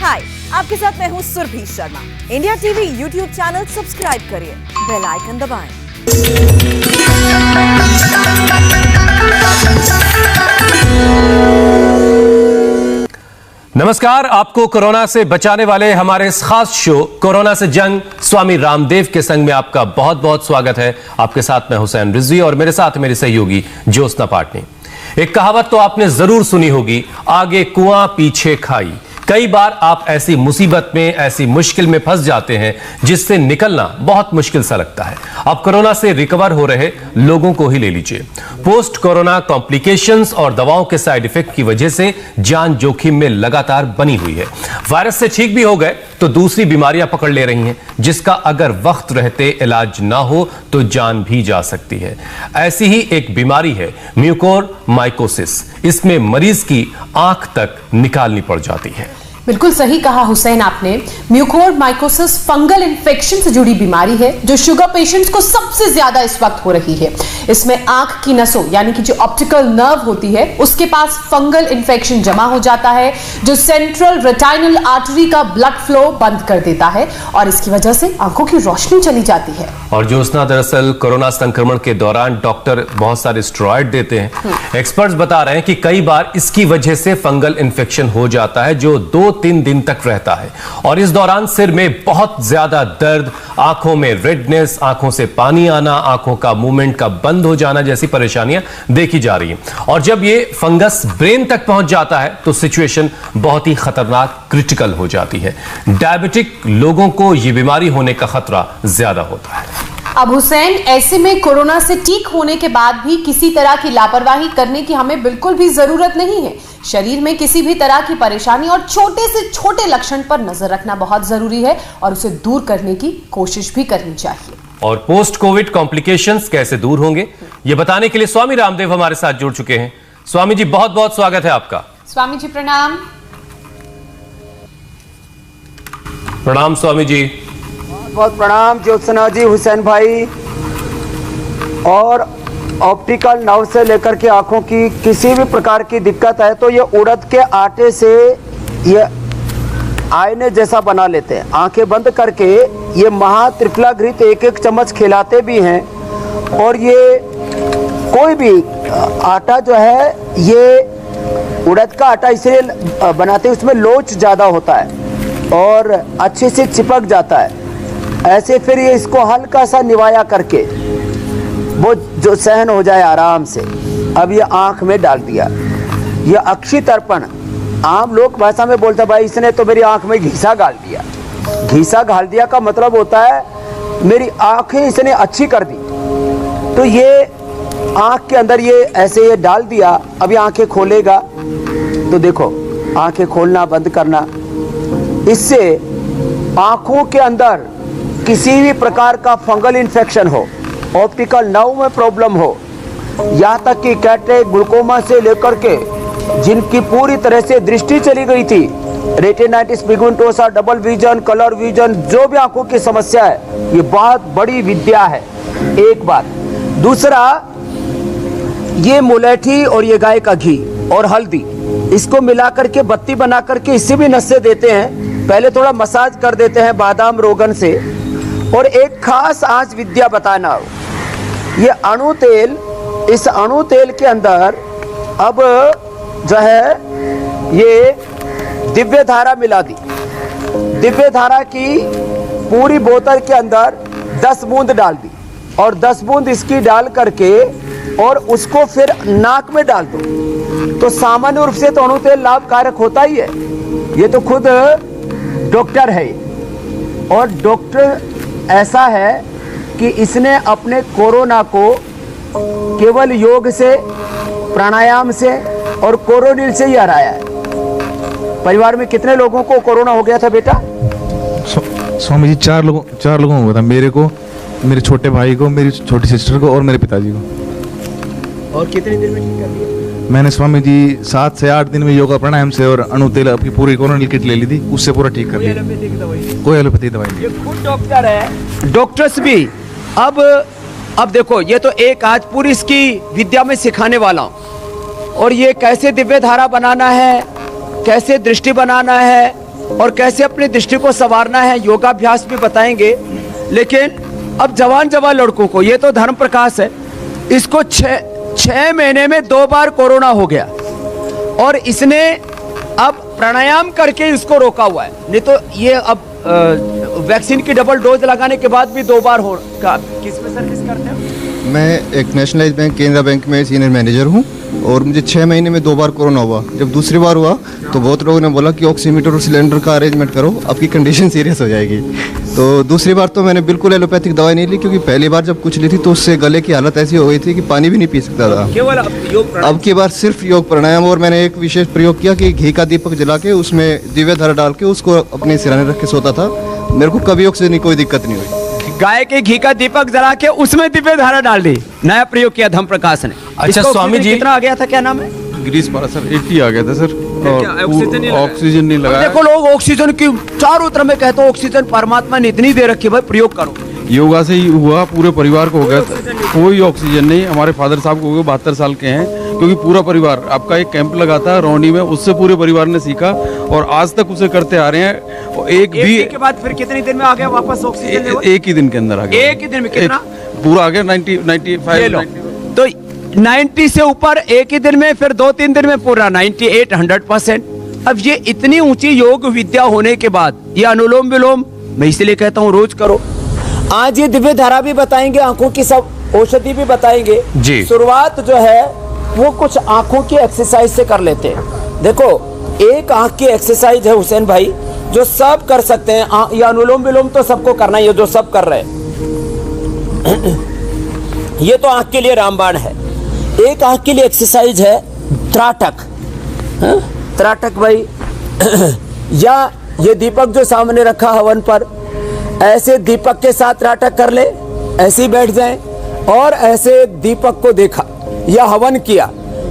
हाय, आपके साथ मैं हूँ Surabhi Sharma. India TV YouTube channel subscribe करिए, बेल आइकन दबाएं। नमस्कार, आपको कोरोना से बचाने वाले हमारे इस खास शो कोरोना से जंग स्वामी रामदेव के संग में आपका बहुत बहुत स्वागत है। आपके साथ मैं हुसैन रिजवी और मेरे साथ मेरी सहयोगी ज्योत्सना पाटनी। एक कहावत तो आपने जरूर सुनी होगी, आगे कुआं पीछे खाई। कई बार आप ऐसी मुसीबत में, ऐसी मुश्किल में फंस जाते हैं जिससे निकलना बहुत मुश्किल सा लगता है। अब कोरोना से रिकवर हो रहे लोगों को ही ले लीजिए। पोस्ट कोरोना कॉम्प्लिकेशंस और दवाओं के साइड इफेक्ट की वजह से जान जोखिम में लगातार बनी हुई है। वायरस से ठीक भी हो गए तो दूसरी बीमारियां पकड़ ले रही हैं, जिसका अगर वक्त रहते इलाज ना हो तो जान भी जा सकती है। ऐसी ही एक बीमारी है म्यूकोरमाइकोसिस। इसमें मरीज की आंख तक निकालनी पड़ जाती है। बिल्कुल सही कहा हुसैन आपने। म्यूकोरमाइकोसिस फंगल इन्फेक्शन से जुड़ी बीमारी है जो शुगर पेशेंट्स को सबसे ज्यादा इस वक्त हो रही है। इसमें आंख की नसों यानी कि जो ऑप्टिकल नर्व होती है उसके पास फंगल इन्फेक्शन जमा हो जाता है जो सेंट्रल रेटाइनल आर्टरी का ब्लड फ्लो बंद कर देता है और इसकी वजह से आंखों की रोशनी चली जाती है। और ज्योत्सना, दरअसल कोरोना संक्रमण के दौरान डॉक्टर बहुत सारे स्टेरॉइड देते हैं। एक्सपर्ट्स बता रहे हैं कि कई बार इसकी वजह से फंगल इन्फेक्शन हो जाता है जो 2-3 दिन तक रहता है और इस दौरान सिर में बहुत ज्यादा दर्द, आंखों में रेडनेस, आंखों से पानी आना, आंखों का मूवमेंट का बंद हो जाना जैसी परेशानियां देखी जा रही हैं। और जब ये फंगस ब्रेन तक पहुंच जाता है तो सिचुएशन बहुत ही खतरनाक, क्रिटिकल हो जाती है। डायबिटिक लोगों को यह बीमारी होने का खतरा ज्यादा होता है। अब हुसैन, ऐसे में कोरोना से ठीक होने के बाद भी किसी तरह की लापरवाही करने की हमें बिल्कुल भी जरूरत नहीं है। शरीर में किसी भी तरह की परेशानी और छोटे से छोटे लक्षण पर नजर रखना बहुत जरूरी है और उसे दूर करने की कोशिश भी करनी चाहिए। और पोस्ट कोविड कॉम्प्लिकेशंस कैसे दूर होंगे, ये बताने के लिए स्वामी रामदेव हमारे साथ जुड़ चुके हैं। स्वामी जी, बहुत बहुत स्वागत है आपका। स्वामी जी प्रणाम। प्रणाम स्वामी जी। बहुत प्रणाम ज्योत्सना जी, हुसैन भाई। और ऑप्टिकल नर्व से लेकर के आंखों की किसी भी प्रकार की दिक्कत है तो ये उड़द के आटे से ये आईने जैसा बना लेते हैं। आंखें बंद करके ये महात्रिफलाघृत 1-1 चम्मच खिलाते भी हैं। और ये कोई भी आटा जो है, ये उड़द का आटा इसलिए बनाते हैं, उसमें लोच ज़्यादा होता है और अच्छे से चिपक जाता है। ऐसे फिर ये इसको हल्का सा निवाया करके वो जो सहन हो जाए आराम से। अब ये आंख में डाल दिया। ये अक्षि तर्पण, आम लोग भाषा में बोलते भाई इसने तो मेरी आंख में घीसा गाल दिया। घीसा गाल दिया का मतलब होता है मेरी आंखें इसने अच्छी कर दी। तो ये आंख के अंदर ये ऐसे ये डाल दिया। अब ये आंखें खोलेगा तो देखो, आंखें खोलना बंद करना, इससे आंखों के अंदर किसी भी प्रकार का फंगल इन्फेक्शन हो, ऑप्टिकल नर्व में प्रॉब्लम हो, यहाँ तक कि कैटरेक्ट, ग्लूकोमा से लेकर के जिनकी पूरी तरह से दृष्टि चली गई थी, retinitis pigmentosa, double vision, colour vision, जो भी आंखों की समस्या है, ये बहुत बड़ी विद्या है। एक बात। दूसरा, ये मुलेठी और ये गाय का घी और हल्दी, इसको मिला करके बत्ती बना करके इससे भी नशे देते हैं। पहले थोड़ा मसाज कर देते हैं बादाम रोगन से। और एक खास आज विद्या बताना, ये अणु तेल, इस अणु तेल के अंदर अब जो है ये दिव्य धारा मिला दी। दिव्य धारा की पूरी बोतल के अंदर 10 बूंद डाल दी और 10 बूंद इसकी डाल करके और उसको फिर नाक में डाल दो। तो सामान्य रूप से तो अणु तेल लाभकारक होता ही है। ये तो खुद डॉक्टर है और डॉक्टर ऐसा है कि इसने अपने कोरोना को केवल योग से, प्राणायाम से और कोरोनिल से ही हराया है। परिवार में कितने लोगों को कोरोना हो गया था बेटा? स्वामी जी, 4 लोगों को हुआ था। मेरे को, मेरे छोटे भाई को, मेरी छोटी सिस्टर को और मेरे पिताजी को। और कितने दिन में ठीक कर दिया? मैंने स्वामी जी 7 से 8 दिन में योगा प्राणायाम से और अणु तेल आपकी पूरी कोरोनिल किट ले ली थी, उससे पूरा ठीक कर दिया। कोई एलोपैथी दवाई नहीं। ये खुद डॉक्टर है। डॉक्टर्स भी अब देखो, ये तो एक आज पूरी इसकी विद्या में सिखाने वाला हूँ। और ये कैसे दिव्य धारा बनाना है, कैसे दृष्टि बनाना है, और कैसे अपनी दृष्टि को संवारना है, योगाभ्यास भी बताएंगे। लेकिन अब जवान लड़कों को, ये तो धर्म प्रकाश है, इसको 6 महीने में 2 बार कोरोना हो गया और इसने अब प्राणायाम करके इसको रोका हुआ है। नहीं तो ये अब वैक्सीन की डबल डोज लगाने के बाद भी 2 बार हो। किस में सर्विस करते हैं? मैं एक नेशनलाइज बैंक केनरा बैंक में सीनियर मैनेजर हूँ और मुझे 6 महीने में 2 बार कोरोना हुआ। जब दूसरी बार हुआ तो बहुत लोगों ने बोला कि ऑक्सीमीटर और सिलेंडर का अरेंजमेंट करो, आपकी कंडीशन सीरियस हो जाएगी। तो दूसरी बार तो मैंने बिल्कुल एलोपैथिक दवाई नहीं ली, क्योंकि पहली बार जब कुछ ली थी तो उससे गले की हालत ऐसी हो गई थी कि पानी भी नहीं पी सकता था। केवल अब की बार सिर्फ योग प्राणायाम, और मैंने एक विशेष प्रयोग किया कि घी का दीपक जला के उसमें दिव्य धारा डाल के उसको अपने सिराने रख के सोता था। मेरे को कभी ऑक्सीजन की कोई दिक्कत नहीं हुई। गाय के घी का दीपक जला के उसमें दिव्य धारा डाल दी, नया प्रयोग किया धर्म प्रकाश ने। अच्छा स्वामी जी, कितना आ गया था, क्या नाम है? ग्रीस पारा सर 80 आ गया था सर, ऑक्सीजन नहीं लगाया। देखो लोग ऑक्सीजन की चारों तरफ में कहते हो, ऑक्सीजन परमात्मा ने इतनी दे रखी है, भाई प्रयोग करो। योगा से ही हुआ, पूरे परिवार को हो गया, कोई ऑक्सीजन नहीं। हमारे फादर साहब को हो गए, 72 साल के हैं, क्योंकि पूरा परिवार, आपका एक कैंप लगा था रौनी में, उससे पूरे परिवार ने सीखा और आज तक उसे करते आ रहे हैं। और एक भी के बाद फिर कितने दिन में आ गया वापस ऑक्सीजन लेवल? एक ही दिन के अंदर आ गया। एक ही दिन में कितना? पूरा आ गया 95। तो 90 से ऊपर एक ही दिन में, फिर 2-3 दिन में पूरा 98, 100%। अब ये इतनी ऊंची योग विद्या होने के बाद ये अनुलोम विलोम, मैं इसलिए कहता हूँ रोज करो। आज ये दिव्य धारा भी बताएंगे, आंखों की सब औषधि भी बताएंगे जी। शुरुआत जो है वो कुछ आंखों की एक्सरसाइज से कर लेते हैं। देखो एक आंख की एक्सरसाइज है हुसैन भाई, जो सब कर सकते हैं। ये अनुलोम विलोम तो सबको करना ही है, जो सब कर रहे हैं। ये तो आंख के लिए रामबाण है। एक आंख के लिए एक्सरसाइज है त्राटक। त्राटक भाई या ये दीपक जो सामने रखा हवन पर, ऐसे दीपक के साथ त्राटक कर ले, ऐसे ही बैठ जाएं और ऐसे दीपक को देखा या हवन किया,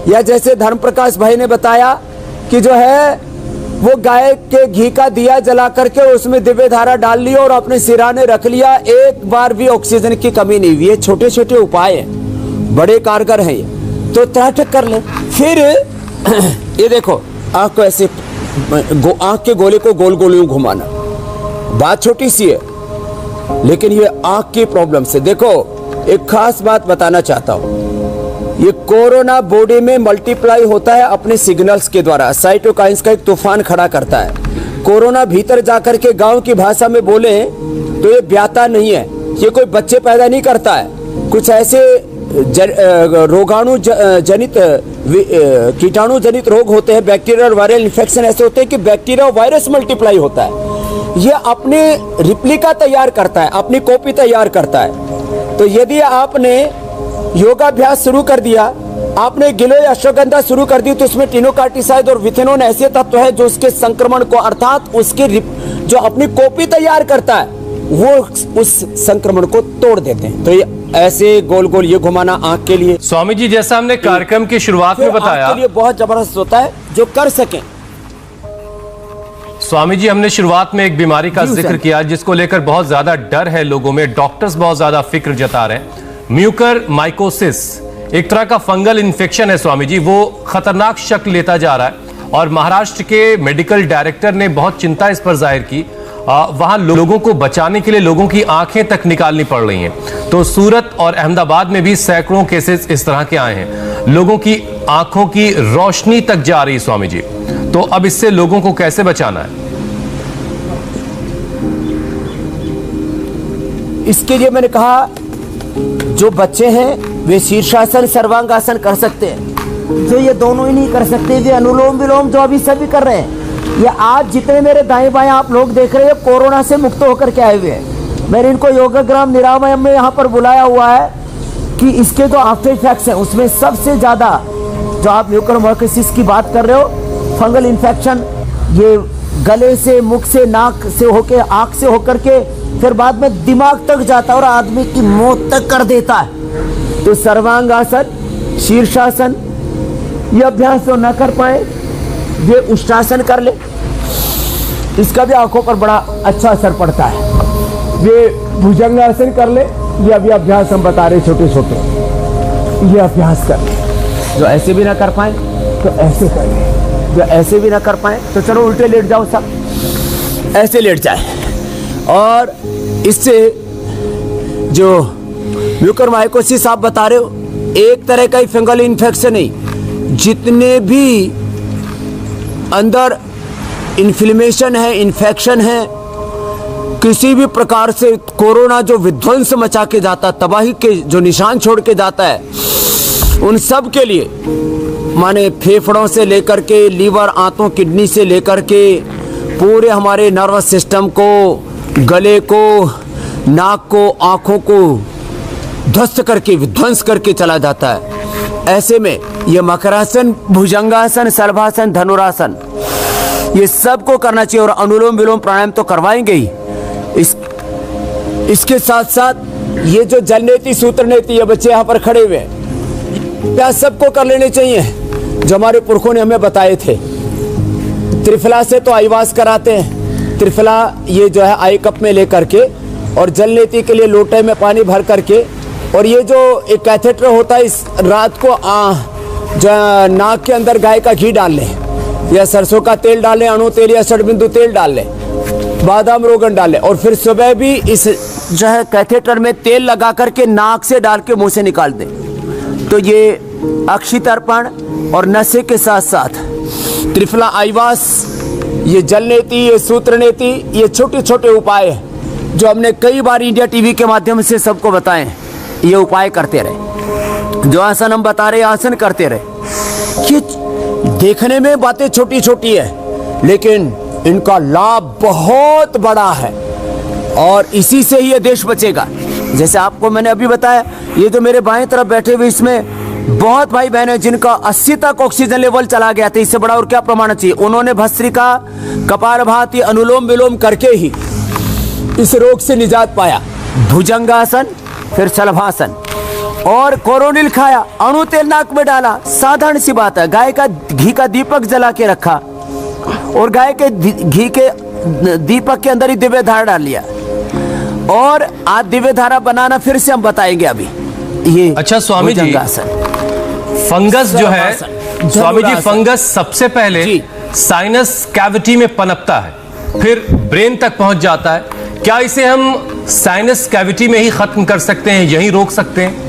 या जैसे धर्म प्रकाश भाई ने बताया कि जो है वो गाय के घी का दिया जला करके उसमें दिव्य धारा डाल ली और अपने सिराने रख लिया, एक बार भी ऑक्सीजन की कमी नहीं हुई। ये छोटे छोटे उपाय हैं, बड़े कारगर हैं ये, तो त्राटक कर ले। फिर ये देखो आंख को ऐसे आंख के गोले को गोल गोल यूं घुमाना, बात छोटी सी है लेकिन ये आंख की प्रॉब्लम से। देखो एक खास बात बताना चाहता हूं, ये कोरोना बॉडी में मल्टीप्लाई होता है अपने सिग्नल्स के द्वारा, साइटोकाइंस का एक तूफान खड़ा करता है। कोरोना भीतर जाकर के गांव की भाषा में बोले तो ये ब्याता नहीं है, ये कोई बच्चे पैदा नहीं करता है। कुछ ऐसे रोगाणु जनित कीटाणु जनित रोग होते हैं, बैक्टीरिया और वायरल इन्फेक्शन ऐसे होते हैं कि बैक्टीरिया और वायरस मल्टीप्लाई होता है। ये अपने रिप्लिका तैयार करता है, अपनी कॉपी तैयार करता है। तो यदि आपने योगाभ्यास शुरू कर दिया, आपने गिलोय अश्वगंधा शुरू कर दी, तो उसमें टिनोकार्टिसाइड और विथेनोन ऐसे तत्व है जो उसके संक्रमण को, अर्थात उसके जो अपनी कॉपी तैयार करता है, वो उस संक्रमण को तोड़ देते हैं। तो ये ऐसे गोल गोल ये घुमाना आंख के लिए। स्वामी जी जैसा हमने कार्यक्रम की शुरुआत में बताया, आंख के लिए बहुत जबरदस्त होता है, जो कर सके। स्वामी जी हमने शुरुआत में एक बीमारी का जिक्र किया जिसको लेकर बहुत ज्यादा डर है लोगों में, डॉक्टर्स बहुत ज्यादा फिक्र जता रहे हैं। म्यूकर माइकोसिस एक तरह का फंगल इन्फेक्शन है स्वामी जी, वो खतरनाक शक्ल लेता जा रहा है और महाराष्ट्र के मेडिकल डायरेक्टर ने बहुत चिंता इस पर जाहिर की। वहां लोगों को बचाने के लिए लोगों की आंखें तक निकालनी पड़ रही हैं। तो सूरत और अहमदाबाद में भी सैकड़ों केसेस इस तरह के आए हैं, लोगों की आंखों की रोशनी तक जा रही है स्वामी जी। तो अब इससे लोगों को कैसे बचाना है? इसके लिए मैंने कहा जो बच्चे हैं वे शीर्षासन सर्वांगासन कर सकते हैं, जो ये दोनों ही नहीं कर सकते, वे अनुलोम विलोम जो अभी सभी कर रहे हैं। ये आज जितने मेरे दाएं बाएं आप लोग देख रहे हैं कोरोना से मुक्त होकर के आए हुए हैं। मैंने इनको योगाग्राम निरामयम में यहाँ पर बुलाया हुआ है कि इसके जो आफ्टर इफेक्ट्स हैं उसमें सबसे ज़्यादा जो आप म्यूकरमाइकोसिस की बात कर रहे हो, फंगल इन्फेक्शन, ये गले से, मुख से, नाक से होकर, आँख से होकर के फिर बाद में दिमाग तक जाता है और आदमी की मौत तक कर देता है। तो सर्वांगासन, शीर्षासन, ये अभ्यास तो न कर पाए, ये उष्टासन कर ले, इसका भी आंखों पर बड़ा अच्छा असर पड़ता है। ये भुजंगासन कर ले, ये अभी अभ्यास हम बता रहे छोटे छोटे, ये अभ्यास कर ले। जो ऐसे भी ना कर पाए तो ऐसे कर ले, जो ऐसे भी ना कर पाए तो चलो उल्टे लेट जाओ सब। ऐसे लेट जाए और इससे जो म्यूकरमाइकोसिस आप बता रहे हो, एक तरह का ही फंगल इन्फेक्शन नहीं, जितने भी अंदर इन्फ्लेमेशन है, इन्फेक्शन है, किसी भी प्रकार से कोरोना जो विध्वंस मचा के जाता, तबाही के जो निशान छोड़ के जाता है, उन सब के लिए माने फेफड़ों से लेकर के लीवर, आंतों, किडनी से लेकर के पूरे हमारे नर्वस सिस्टम को, गले को, नाक को, आँखों को ध्वस्त करके, विध्वंस करके चला जाता है। ऐसे में ये मकरासन, भुजंगासन, शलभासन, धनुरासन, ये सब को करना चाहिए और अनुलोम विलोम प्राणायाम तो करवाएंगे ही। इसके साथ साथ ये जो जल नेति, सूत्र नेति, ये बच्चे यहाँ पर खड़े हुए हैं, क्या सबको कर लेने चाहिए जो हमारे पुरखों ने हमें बताए थे। त्रिफला से तो आईवास कराते हैं, त्रिफला ये जो है आई कप में लेकर के, और जल नेति के लिए लोटे में पानी भर करके, और ये जो एक कैथेटर होता है, इस रात को जो नाक के अंदर गाय का घी डाल लें या सरसों का तेल डाल लें, अणु तेल या षडबिंदु तेल डाल लें, बादाम रोगन डाल लें, और फिर सुबह भी इस जो है कैथेटर में तेल लगा करके नाक से डाल के मुंह से निकाल दें। तो ये अक्षितर्पण और नशे के साथ साथ त्रिफला आईवास, ये जल नेति, ये सूत्र नेति, ये छोटे छोटे उपाय हैं जो हमने कई बार इंडिया टीवी के माध्यम से सबको बताए। ये उपाय करते रहे, जो आसन हम बता रहे आसन करते रहे। ये देखने में बातें छोटी छोटी है, लेकिन इनका लाभ बहुत बड़ा है और इसी से ही ये देश बचेगा। जैसे आपको मैंने अभी बताया, ये जो मेरे बाएं तरफ बैठे हुए, इसमें बहुत भाई बहन है जिनका 80 तक ऑक्सीजन लेवल चला गया था। इससे बड़ा और क्या प्रमाण चाहिए। उन्होंने भस्त्रिका, कपालभाति, अनुलोम विलोम करके ही इस रोग से निजात पाया। भुजंगासन, फिर शलभासन, और कोरोनिल खाया, अणु तेल नाक में डाला, साधारण सी बात है। गाय का घी का दीपक जला के रखा और गाय के घी के दीपक के अंदर ही दिव्य धारा डाल लिया, और आज दिव्य धारा बनाना फिर से हम बताएंगे अभी। ये अच्छा स्वामी जी, फंगस जो है स्वामी जी, फंगस सबसे पहले साइनस कैविटी में पनपता है, फिर ब्रेन तक पहुंच जाता है। क्या इसे हम साइनस कैविटी में ही खत्म कर सकते हैं, यहीं रोक सकते हैं?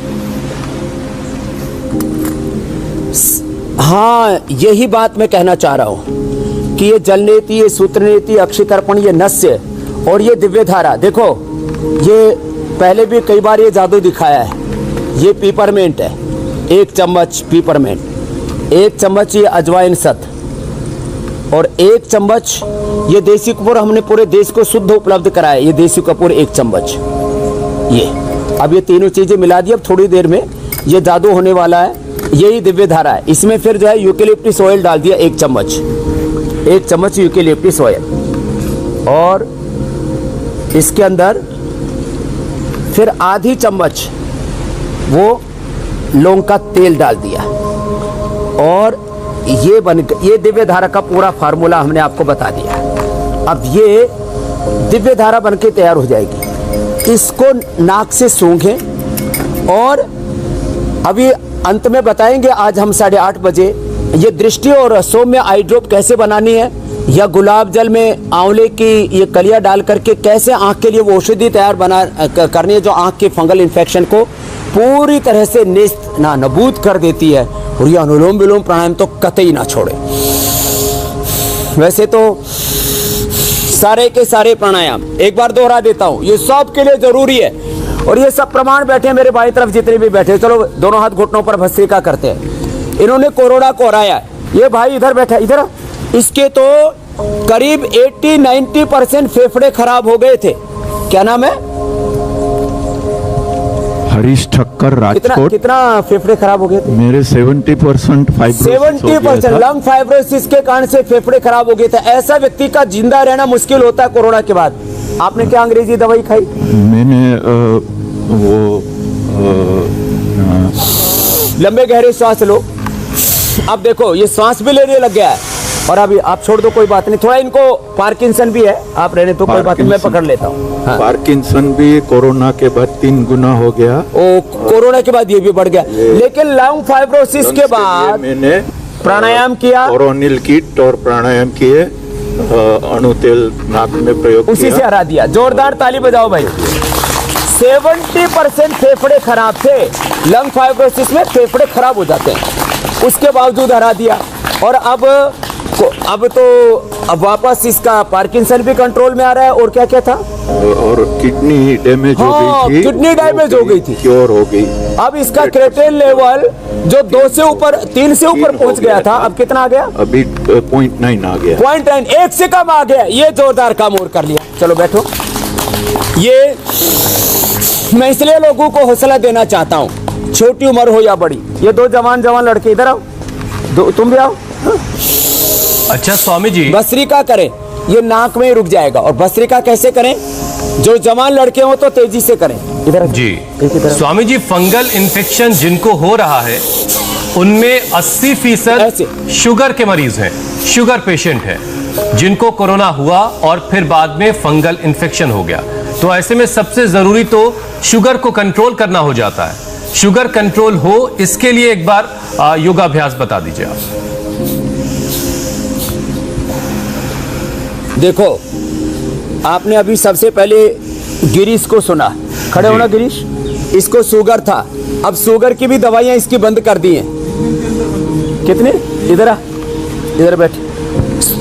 हाँ, यही बात मैं कहना चाह रहा हूं कि ये जल नेति, ये सूत्र नेति, अक्षितर्पण, ये नस्य और ये दिव्य धारा, देखो ये पहले भी कई बार ये जादू दिखाया है। ये पीपरमेंट है, 1 चम्मच पीपरमेंट, 1 चम्मच ये अजवाइन सत, और 1 चम्मच ये देसी कपूर हमने पूरे देश को शुद्ध उपलब्ध कराया। ये देसी कपूर 1 चम्मच, ये अब ये तीनों चीजें मिला दी। अब थोड़ी देर में ये जादू होने वाला है। यही दिव्य धारा है। इसमें फिर जो है यूकेलिप्टिस ऑयल डाल दिया 1 चम्मच, 1 चम्मच यूकेलिप्टिस ऑयल, और इसके अंदर फिर आधी चम्मच वो लौंग का तेल डाल दिया, और ये दिव्य धारा का पूरा फार्मूला हमने आपको बता दिया। अब ये दिव्य धारा बनके तैयार हो जाएगी। इसको नाक से सूंघें, और अभी अंत में बताएंगे आज हम 8:30 बजे ये दृष्टि और सौम्य आई ड्रॉप कैसे बनानी है, या गुलाब जल में आंवले की ये कलियां डाल करके कैसे आंख के लिए वो औषधि तैयार करनी है जो आंख के फंगल इन्फेक्शन को पूरी तरह से नाबूद कर देती है। और ये अनुलोम विलोम प्राणायाम तो कतई ना छोड़े। वैसे तो सारे के सारे प्राणायाम एक बार दोहरा देता हूँ, ये सब के लिए जरूरी है। और ये सब प्रमाण बैठे हैं मेरे बाईं तरफ जितने भी बैठे, चलो दोनों हाथ घुटनों पर भस्त्रिका करते हैं। इन्होंने कोरोना को हराया। ये भाई इधर बैठा, इधर, इसके तो करीब 80-90% फेफड़े खराब हो गए थे। क्या नाम है? हरीश ठक्कर, राजकोट। कितना फेफड़े खराब हो गए थे? मेरे 70% 70% लंग फाइब्रोसिस के कारण से फेफड़े खराब हो गए थे। ऐसा व्यक्ति का जिंदा रहना मुश्किल होता है कोरोना के बाद। आपने क्या अंग्रेजी दवाई खाई? मैंने लंबे गहरे श्वास लो। अब देखो ये श्वास भी लेने लग गया है। और अभी आप छोड़ दो, कोई बात नहीं। थोड़ा इनको पार्किंसन भी है, आप रहने तो कोई बात नहीं, मैं पकड़ लेता हूँ। हाँ। पार्किंसन भी कोरोना के बाद 3 गुना हो गया। ओ, कोरोना के बाद ये भी बढ़ गया। लेकिन लंग फाइब्रोसिस के बाद मैंने प्राणायाम किया, कोरोनिल किट और प्राणायाम किए, अणु तेल नाक में प्रयोग उसी किया। से हरा दिया। जोरदार ताली बजाओ भाई। 70% फेफड़े खराब थे, लंग फाइब्रोसिस में फेफड़े खराब हो जाते हैं, उसके बावजूद हरा दिया। और अब तो वापस इसका पार्किंसन भी कंट्रोल में आ रहा है। और क्या क्या था? और किडनी डैमेज हो गई थी, किडनी डैमेज हो गई थी, क्योर हो गई। अब इसका क्रेटिन लेवल जो 2 से ऊपर 3 से ऊपर पहुंच गया था, अब कितना आ गया? अभी 0.9 आ गया। 0.9, 1 से कम आ गया। ये जोरदार काम और कर लिया। चलो बैठो। ये मैं इसलिए लोगों को हौसला देना चाहता हूँ, छोटी उम्र हो या बड़ी। ये 2 जवान लड़के इधर आओ, तुम भी आओ। अच्छा स्वामी जी, भस्त्रिका करें, ये नाक में ही रुक जाएगा। और भस्त्रिका कैसे करें? जो जवान लड़के हो तो तेजी से करें। इधर जी स्वामी जी, फंगल इन्फेक्शन जिनको हो रहा है उनमें 80% शुगर के मरीज हैं, शुगर पेशेंट हैं, जिनको कोरोना हुआ और फिर बाद में फंगल इन्फेक्शन हो गया। तो ऐसे में सबसे जरूरी तो शुगर को कंट्रोल करना हो जाता है। शुगर कंट्रोल हो, इसके लिए एक बार योगाभ्यास बता दीजिए आप। देखो, आपने अभी सबसे पहले गिरीश को सुना, खड़े होना गिरीश। इसको शुगर था, अब शुगर की भी दवाइयां इसकी बंद कर दी हैं। कितने? इधर आ, इधर बैठ।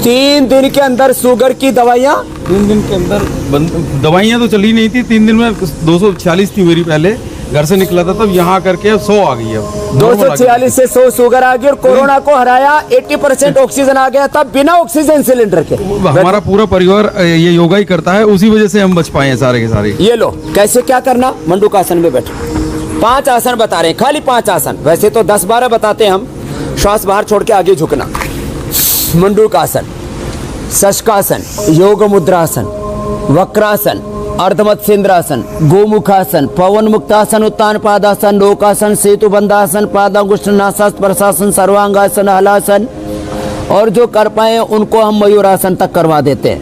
3 दिन के अंदर शुगर की दवाइयां, 3 दिन के अंदर दवाइयाँ तो चली नहीं थी। 3 दिन में 246 थी मेरी, पहले घर से निकला था तब, यहाँ करके 100 आ गई है। 246 से 100 शुगर आ गई और कोरोना को हराया। 80% ऑक्सीजन आ गया था बिना ऑक्सीजन सिलेंडर के। हमारा पूरा परिवार ये योगा ही करता है, उसी वजह से हम बच पाए हैं सारे के सारे। ये लो, कैसे क्या करना? मंडूकासन में बैठो। 5 आसन बता रहे हैं, खाली 5 आसन। वैसे तो 10-12 बताते हैं हम। श्वास बाहर छोड़ के आगे झुकना। मंडूकासन, शशकासन, योग मुद्रासन, वक्रासन, अर्धमत्स्येंद्रासन, गोमुखासन, पवन मुक्तासन, उत्तान पादासन, लोकासन, सेतु बंधासन, पादांगुष्ठ नासासन, प्रशासन, सर्वांगासन, हलासन। और जो कर पाए उनको हम मयूरासन तक करवा देते हैं,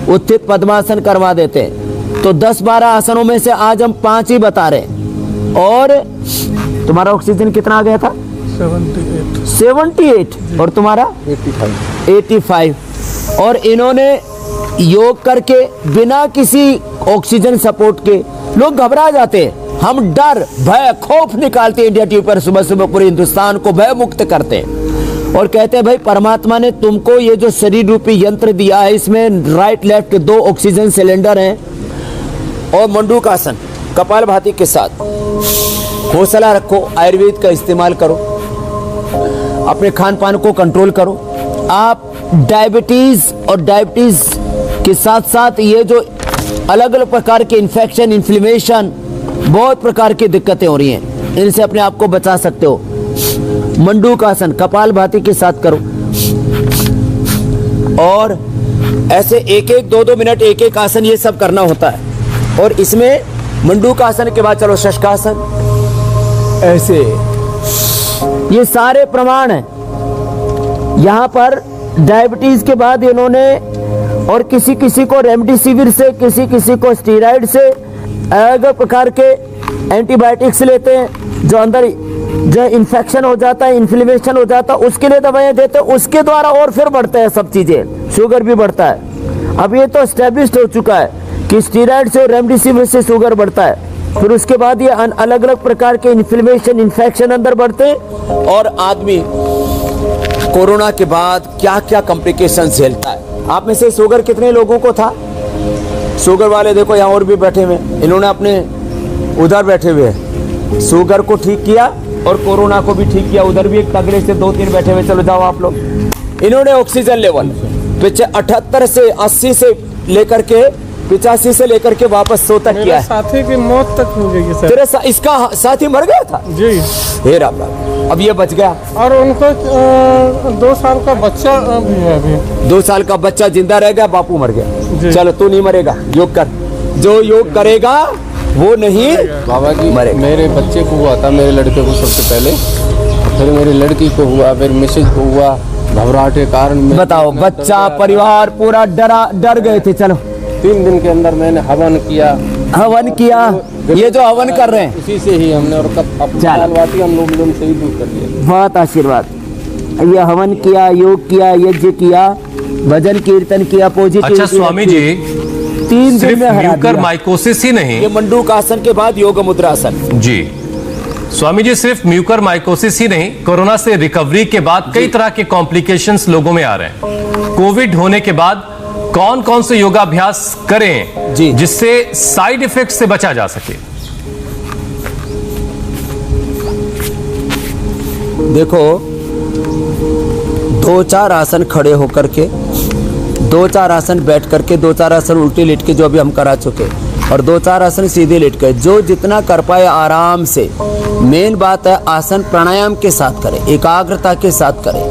उत्थित पद्मासन करवा देते हैं। तो 10-12 आसनों में से आज हम 5 ही बता रहे हैं। और तुम्हारा ऑक्सीजन कितना आ गया था? 78। और तुम्हारा 85। और इन्होंने योग करके बिना किसी ऑक्सीजन सपोर्ट के, लोग घबरा जाते हैं, हम डर भय खौफ निकालते हैं इंडिया टीवी पर सुबह सुबह, पूरे हिंदुस्तान को भय मुक्त करते हैं और कहते हैं भाई परमात्मा ने तुमको ये जो शरीर रूपी यंत्र दिया है, इसमें राइट लेफ्ट 2 ऑक्सीजन सिलेंडर हैं। और मंडूकासन कपालभाति के साथ हौसला रखो, आयुर्वेद का इस्तेमाल करो, अपने खान पान को कंट्रोल करो। आप डायबिटीज और डायबिटीज के साथ साथ ये जो अलग अलग प्रकार के इन्फेक्शन, इन्फ्लेमेशन, बहुत प्रकार की दिक्कतें हो रही हैं, इनसे अपने आप को बचा सकते हो। मंडूकासन कपालभाति के साथ करो। और ऐसे 1-1, 2-2 मिनट 1-1 आसन ये सब करना होता है। और इसमें मंडूकासन के बाद चलो शशकासन, ऐसे ये सारे प्रमाण हैं। यहाँ पर डायबिटीज के बाद इन्होंने, और किसी किसी को रेमडेसिविर से, किसी किसी को स्टीरॉइड से, अलग प्रकार के एंटीबायोटिक्स लेते हैं। जो अंदर जो इन्फेक्शन हो जाता है, इन्फ्लेमेशन हो जाता है, उसके लिए दवाइयाँ देते हैं, उसके द्वारा और फिर बढ़ता है सब चीज़ें, शुगर भी बढ़ता है। अब ये तो एस्टेब्लिश्ड हो चुका है कि स्टीरॉइड से, रेमडेसिविर से शुगर बढ़ता है। फिर उसके बाद ये अलग अलग प्रकार के इन्फ्लेमेशन, इन्फेक्शन अंदर बढ़ते हैं और आदमी कोरोना के बाद क्या क्या कॉम्प्लिकेशन झेलता है। आप में से शुगर कितने लोगों को था? शुगर वाले देखो यहाँ और भी बैठे हुए, इन्होंने अपने उधर बैठे हुए शुगर को ठीक किया और कोरोना को भी ठीक किया। उधर भी एक तगड़े से 2-3 बैठे हुए, चलो जाओ आप लोग। इन्होंने ऑक्सीजन लेवल 78 से 80 से लेकर के 85 से लेकर के वापस 100 तक किया है। साथी की मौत तक हो गई है सर। तेरे इसका साथी मर गया था जी। हे राम राम, अब ये बच गया। और उनको 2 साल का बच्चा भी है अभी। 2 साल का बच्चा जिंदा रह गया, बापू मर गया। चलो तू नहीं मरेगा, योग कर। जो योग करेगा वो नहीं बाबा जी मरेगा। मेरे बच्चे को हुआ था, मेरे लड़के को सबसे पहले, फिर मेरी लड़की को हुआ, फिर मिसेज को हुआ। घबराहट के कारण बताओ, बच्चा परिवार पूरा डर गए थे। चलो 3 दिन के अंदर मैंने हवन किया। ये जो हवन कर रहे हैं उसी से ही हमने, और कपालभाति अनुलोम से ही दूर कर दिया। बहुत आशीर्वाद। ये हवन किया, योग किया, यज्ञ किया, भजन कीर्तन किया, पॉजिटिव। अच्छा स्वामी जी, 3 दिन सिर्फ में हरा म्यूकर दिया। माइकोसिस ही नहीं, ये मंडूकासन के बाद योग मुद्रासन। जी स्वामी जी, सिर्फ म्यूकर माइकोसिस ही नहीं, कोरोना से रिकवरी के बाद कई तरह के कॉम्प्लिकेशंस लोगों में आ रहे हैं। कोविड होने के बाद कौन कौन से योगाभ्यास करें जी जिससे साइड इफेक्ट से बचा जा सके? देखो, 2-4 आसन खड़े होकर के, 2-4 आसन बैठ करके, 2-4 आसन उल्टे लेट के जो अभी हम करा चुके, और 2-4 आसन सीधे लेट के, जो जितना कर पाए आराम से। मेन बात है आसन प्राणायाम के साथ करें, एकाग्रता के साथ करें,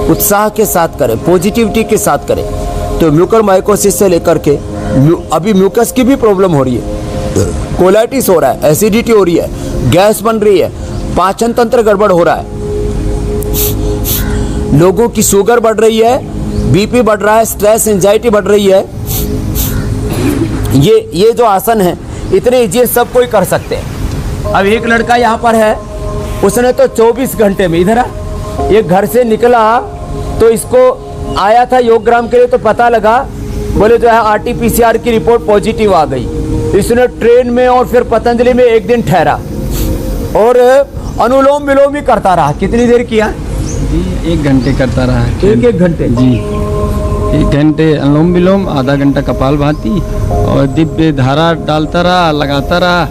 उत्साह के साथ करें, पॉजिटिविटी के साथ करें। तो म्यूकर माइकोसिस से लेकर के अभी म्यूकस की भी प्रॉब्लम हो रही है, कोलाइटिस हो रहा है, एसिडिटी हो रही है, गैस बन रही है, पाचन तंत्र गड़बड़ हो रहा है, लोगों की शुगर बढ़ रही है, बीपी बढ़ रहा है, स्ट्रेस एंजाइटी बढ़ रही है। ये जो आसन है इतने इजी, सब कोई कर सकते हैं। अब एक लड़का यहाँ पर है, उसने तो 24 घंटे में इधर एक घर से निकला, तो इसको आया था योगग्राम के लिए, तो पता लगा, बोले जो है RT-PCR की रिपोर्ट पॉजिटिव आ गई। इसने ट्रेन में और फिर पतंजलि में 1 दिन ठहरा और अनुलोम विलोम ही करता रहा। कितनी देर किया जी? 1 घंटे करता रहा। 1 घंटे जी, 1 घंटे अनुलोम विलोम, आधा घंटा कपालभाति और दिव्य धारा डालता रहा, लगाता रहा,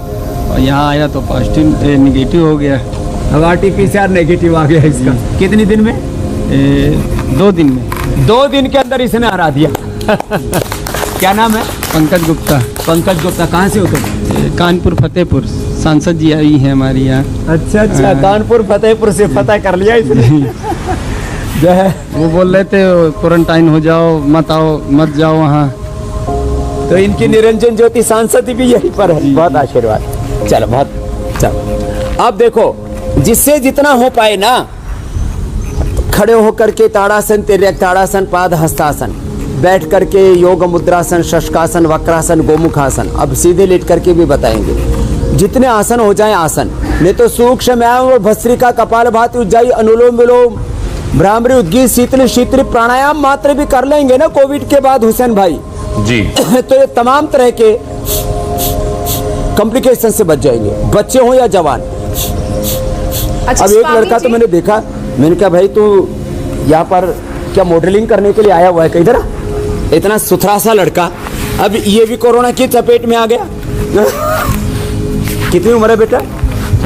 और यहाँ आया तो पॉजिटिव निगेटिव हो गया। अब RT-PCR नेगेटिव आ गया इसका। कितनी दिन में? 2 दिन में। 2 दिन के अंदर इसने हरा दिया। क्या नाम है? पंकज गुप्ता। पंकज गुप्ता, कहाँ से हो तुम? कानपुर फतेहपुर, सांसद जी आई है हमारे यहाँ। अच्छा, कानपुर फतेहपुर से पता कर लिया इसने। जो है वो बोल रहे थे क्वारंटाइन हो जाओ, मत जाओ वहाँ। तो इनकी निरंजन ज्योति सांसद भी यहीं पर है। बहुत आशीर्वाद। चलो, चलो। अब देखो, जिससे जितना हो पाए ना, खड़े होकर के ताड़ासन, तिर्यक ताड़ासन, पाद हस्तासन, बैठ करके योग मुद्रासन, शशकासन, वक्रासन, गोमुखासन। अब सीधे लेट करके भी बताएंगे। जितने आसन हो जाएं आसन, नहीं तो सूक्ष्म और भस्त्रिका, कपालभाति, उज्जाई, अनुलोम विलोम, भ्रामरी, उद्गीत, शीतल, शीतल, प्राणायाम मात्र भी कर लेंगे ना कोविड के बाद हुसैन भाई जी, तो ये तमाम तरह के कॉम्प्लिकेशन से बच जाएंगे, बच्चे हो या जवान। अच्छा, अब एक लड़का तो मैंने देखा, मैंने कहा भाई तू यहाँ पर क्या मॉडलिंग करने के लिए आया हुआ है? किधर इतना सुथरा सा लड़का, अब ये भी कोरोना की चपेट में आ गया। कितनी उम्र है बेटा?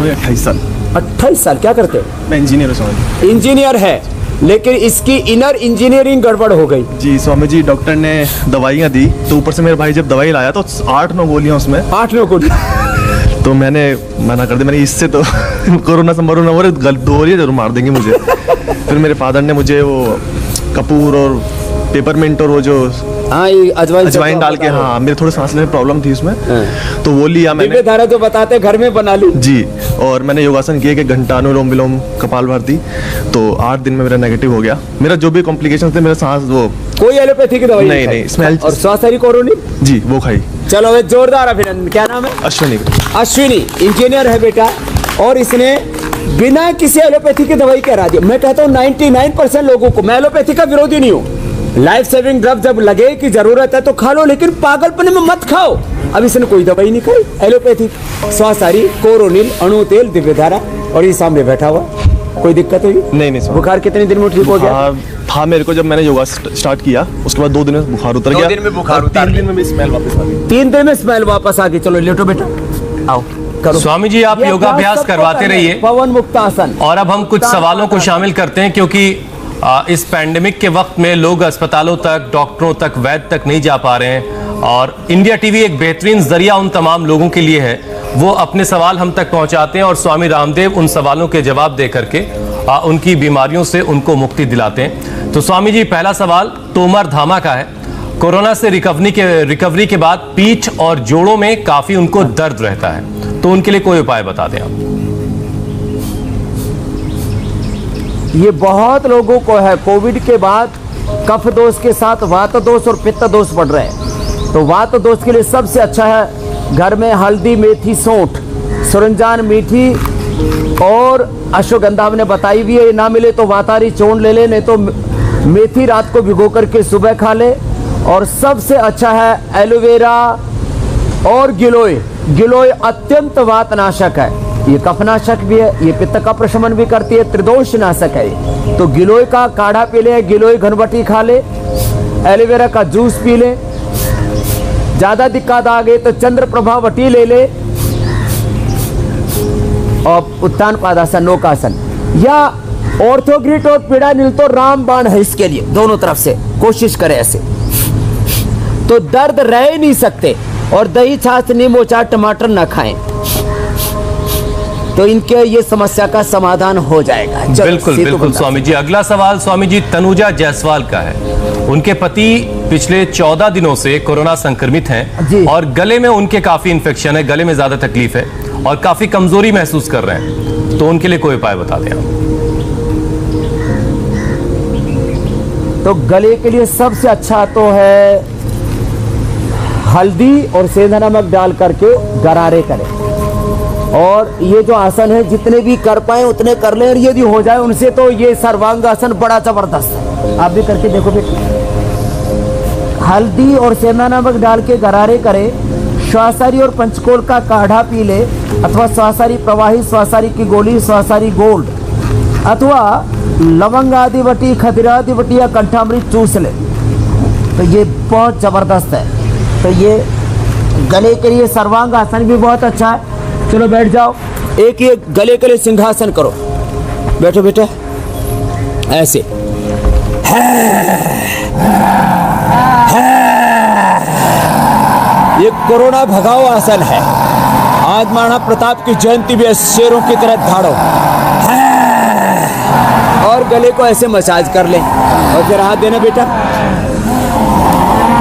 28 साल। 28 साल। क्या करते हो? मैं इंजीनियर हूँ। इंजीनियर है, लेकिन इसकी इनर इंजीनियरिंग गड़बड़ हो गई। जी स्वामी जी, डॉक्टर ने दवाइयाँ दी, तो ऊपर से मेरे भाई जब दवाई लाया तो 8-9 गोलियाँ उसमें। 8-9 गोलियाँ। तो मैंने मना कर दिया, मैंने इससे तो कोरोना से मरो ना मरो, गोलियाँ जरूर मार देंगे मुझे। फिर मेरे फादर ने मुझे वो कपूर और पेपरमिंट और वो जो अजवाइन डाल के, हाँ मेरे थोड़े सांस लेने में प्रॉब्लम थी उसमें, तो वो लिया मैंने। धारा जो बताते घर में बना ली जी, और मैंने योगासन किए 1 घंटा, अनुलोम विलोम, कपालभाति, तो 8 दिन में मेरा नेगेटिव हो गया। मेरा जो भी कॉम्प्लिकेशन थे, मेरा सांस वो कोई एलोपैथी की दवाई नहीं स्मेल और श्वासरी कोरोनी जी वो खाई। चलो, जोरदार अभिनंदन। क्या नाम है? अश्विनी। अश्विनी इंजीनियर है बेटा, और इसने बिना किसी एलोपैथी की दवाई करा दी। मैं कहता हूँ 99% लोगों को, मैं एलोपैथी का विरोधी नहीं हूँ, लाइफ सेविंग ड्रग जब लगे कि जरूरत है तो खा लो, लेकिन पागलपन में मत खाओ। अब इसने कोई दवाई नहीं खाई एलोपैथी, श्वासारी, कोरोनिल, अणु तेल, दिव्यधारा, और ये सामने बैठा हुआ। कोई दिक्कत हुई? नहीं। बुखार कितने दिन में ठीक हो गया? हाँ मेरे को जब मैंने योगा स्टार्ट किया उसके बाद 2 दिन में बुखार उतर गया। 2 दिन में बुखार उतर 3 दिन में भी स्मेल वापस आ गई। 3 दिन में स्मेल वापस आ गई। चलो लेटो बेटा, आओ करो। स्वामी जी, आप योगाभ्यास करवाते रहिए। पवन मुक्तासन। और अब हम कुछ सवालों को शामिल करते हैं, क्योंकि इस पैंडेमिक के वक्त में लोग अस्पतालों तक, डॉक्टरों तक, वैद्य तक नहीं जा पा रहे हैं, और इंडिया टीवी एक बेहतरीन जरिया उन तमाम लोगों के लिए है। वो अपने सवाल हम तक पहुंचाते हैं और स्वामी रामदेव उन सवालों के जवाब दे करके उनकी बीमारियों से उनको मुक्ति दिलाते हैं। तो स्वामी जी, पहला सवाल तोमर धामा का है। कोरोना से रिकवरी के बाद पीठ और जोड़ों में काफी उनको दर्द रहता है, तो उनके लिए कोई उपाय बता दें आप। ये बहुत लोगों को है, कोविड के बाद कफ दोष के साथ वात दोष और पित्त दोष बढ़ रहे हैं। तो वात दोष के लिए सबसे अच्छा है घर में हल्दी, मेथी, सौंठ, सुरंजान, मीठी और अश्वगंधा हमने बताई भी है। ना मिले तो वातारी चूर्ण ले ले, नहीं तो मेथी रात को भिगो करके सुबह खा ले। और सबसे अच्छा है एलोवेरा और गिलोय। गिलोय अत्यंत वातनाशक है, ये कफनाशक भी है, ये पित्त का प्रशमन भी करती है, त्रिदोष नाशक है। तो गिलोय का काढ़ा पी ले, गिलोय घनवटी खा ले, एलोवेरा का जूस पी ले। ज्यादा दिक्कत आ गई तो चंद्रप्रभा वटी ले ले और उत्तान पादासन नौकासन या ऑर्थोग्रिट और पीड़ानिल तो रामबाण है इसके लिए, दोनों तरफ से कोशिश करें ऐसे तो दर्द रह ही नहीं सकते। और दही छाछ नींबू चाट टमाटर ना खाएं तो इनके ये समस्या का समाधान हो जाएगा। बिल्कुल बिल्कुल स्वामी जी। अगला सवाल स्वामी जी तनुजा जायसवाल का है। उनके पति पिछले 14 दिनों से कोरोना संक्रमित हैं और गले में उनके काफी इन्फेक्शन है, गले में ज्यादा तकलीफ है और काफी कमजोरी महसूस कर रहे हैं, तो उनके लिए कोई उपाय बता दें आप। तो गले के लिए सबसे अच्छा तो है हल्दी और सेंधा नमक डाल करके गरारे करें। और ये जो आसन है जितने भी कर पाए उतने कर लें, और यदि हो जाए उनसे तो ये सर्वांग आसन बड़ा जबरदस्त है, आप भी करके देखो बेटी। हल्दी और सेंधा नमक डाल के गरारे करें। श्वासारी और पंचकोल का काढ़ा पी ले, अथवा श्वासारी प्रवाही, श्वासारी की गोली, श्वासारी गोल्ड, अथवा लवंग आदि बटी, खदिरा आदि बटी या कंठामृत चूस ले, तो ये बहुत जबरदस्त है। तो ये गले के लिए सर्वांग आसन भी बहुत अच्छा है। चलो बैठ जाओ, एक ये गले के लिए सिंहासन करो, बैठो बेटा ऐसे। ये कोरोना भगाओ आसन है। आज महाराणा प्रताप की जयंती भी है, शेरों की तरह धाड़ो और गले को ऐसे मसाज कर ले और फिर हाथ देना बेटा,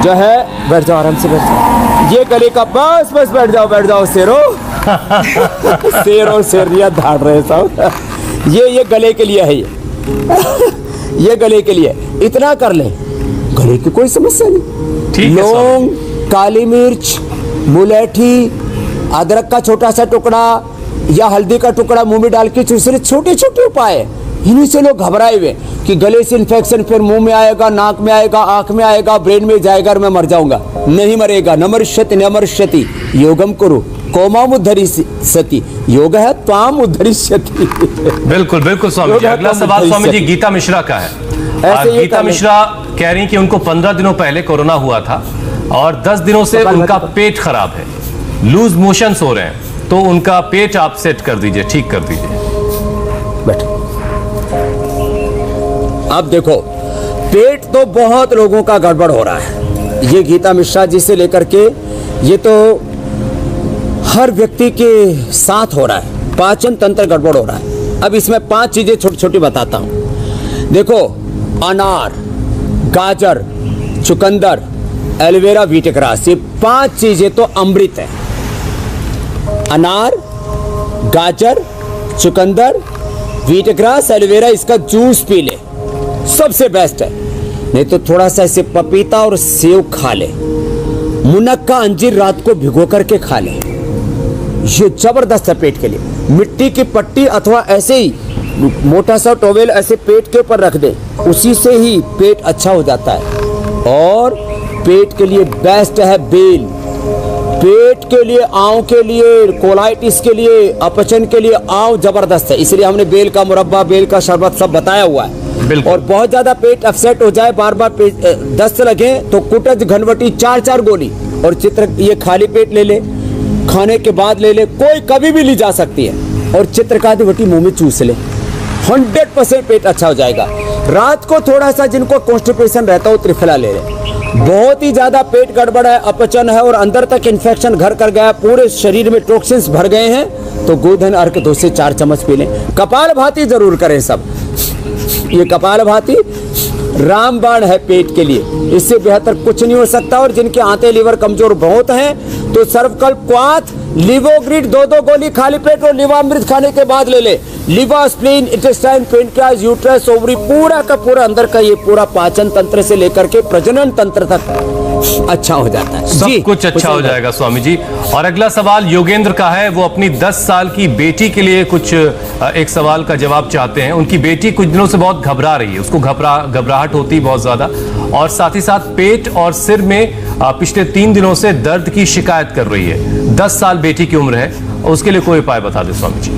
जो है बैठ जाओ, आराम से बैठ जाओ। ये गले का बस बस बैठ जाओ शेरों। शेर और शेरिया धाड़ रहे सब। ये गले के लिए है, ये गले के लिए इतना कर ले, गले की कोई समस्या नहीं। लौंग, काली मिर्च, मुलेठी, अदरक का छोटा सा टुकड़ा या हल्दी का टुकड़ा मुंह में डाल के चूसने, छोटे छोटे उपाय। इन्हीं से लोग घबराए हुए कि गले से इन्फेक्शन फिर मुंह में आएगा, नाक में आएगा, आंख में आएगा, ब्रेन में जाएगा और मैं मर जाऊंगा। नहीं मरेगा। नमर्ष्यति नमर्ष्यति योगम कुरु कोमाम उद्धरिष्यति, योग है त्वाम उद्धरिष्यति। बिल्कुल बिल्कुल स्वामी जी। अगला सवाल स्वामी जी गीता मिश्रा का है। गीता मिश्रा कह रही कि उनको 15 दिनों पहले कोरोना हुआ था और 10 दिनों से उनका पेट खराब है, लूज मोशंस हो रहे हैं, तो उनका पेट आप सेट कर दीजिए, ठीक कर दीजिए। बैठो। अब देखो, पेट तो बहुत लोगों का गड़बड़ हो रहा है। ये गीता मिश्रा जी से लेकर के ये तो हर व्यक्ति के साथ हो रहा है, पाचन तंत्र गड़बड़ हो रहा है। अब इसमें 5 चीजें छोटी छोटी बताता हूं। देखो, अनार, गाजर, चुकंदर, एलोवेरा, वीटग्रास, ये 5 चीजें तो अमृत है। अनार, गाजर, चुकंदर, वीटग्रास, एलोवेरा, इसका जूस पी ले, सबसे बेस्ट है। नहीं तो थोड़ा सा ऐसे पपीता और सेव खा ले। मुनक्का, अंजीर रात को भिगो करके खा ले, ये जबरदस्त है पेट के लिए। मिट्टी की पट्टी अथवा ऐसे ही मोटा सा टॉवेल ऐसे पेट के ऊपर रख दे, उसी से ही पेट अच्छा हो जाता है। और पेट के लिए बेस्ट है बेल। पेट के लिए, आंव के लिए, कोलाइटिस के लिए, अपचन के लिए आंव जबरदस्त है, इसलिए हमने बेल का मुरब्बा, बेल का शरबत सब बताया हुआ है। और बहुत ज्यादा पेट अपसेट हो जाए, बार बार दस्त लगे, तो कुटज घनवटी 4-4 गोली और चित्र, ये खाली पेट ले ले, खाने के बाद ले ले, कोई कभी भी ली जा सकती है। और चित्रकादिवटी मुंह में चूस ले, 100% पेट अच्छा हो जाएगा। रात को थोड़ा सा जिनको कॉन्स्टिपेशन रहता हो त्रिफला ले ले। बहुत ही ज्यादा पेट गड़बड़ है, अपचन है और अंदर तक इन्फेक्शन घर कर गया, पूरे शरीर में टॉक्सिन्स भर गए हैं, तो गोधन अर्क 2 से 4 चम्मच पी लें। कपालभाति जरूर करें सब। ये कपालभाति रामबाण है पेट के लिए, इससे बेहतर कुछ नहीं हो सकता। और जिनके आंतें लीवर कमजोर बहुत हैं तो सर्वकल्प क्वाथ, लिवोग्रिड 2-2 गोली खाली पेट और लिवामृत खाने के बाद ले ले। Liver, spleen, intestine, pancreas, uterus, ovary, पूरा का पूरा अंदर का ये पूरा पाचन तंत्र से लेकर के प्रजनन तंत्र तक अच्छा हो जाता है। सब कुछ अच्छा हो जाएगा स्वामी जी। और अगला सवाल योगेंद्र का है। वो अपनी 10 साल की बेटी के लिए कुछ एक सवाल का जवाब चाहते हैं। उनकी बेटी कुछ दिनों से बहुत घबरा रही है, उसको घबराहट होती बहुत ज्यादा, और साथ ही साथ पेट और सिर में पिछले 3 दिनों से दर्द की शिकायत कर रही है। 10 साल बेटी की उम्र है, उसके लिए कोई उपाय बता दें स्वामी जी।